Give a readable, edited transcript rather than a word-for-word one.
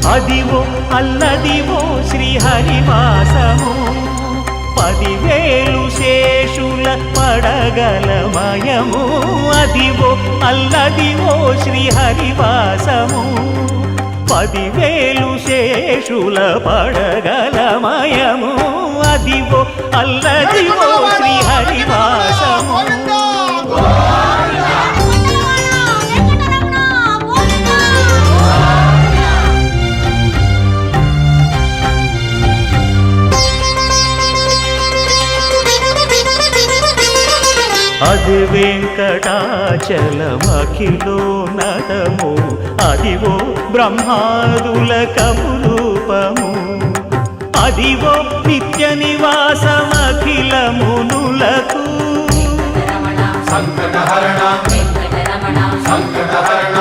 అదివో అల్లదివో శ్రీహరివాసము 10,000 శేషుల పడగలమయము అదివో అల్లదివో శ్రీహరివాసము 10,000 శేషుల పడగలమయము అదివో అల్లదివో శ్రీహరివాసము అది వెంకటాచలమఖిలో నటము అదివో బ్రహ్మాదుల కపురూపము అదివో నిత్య నివాసమఖిల మునులకు సంకటహరణ సంకటహరణ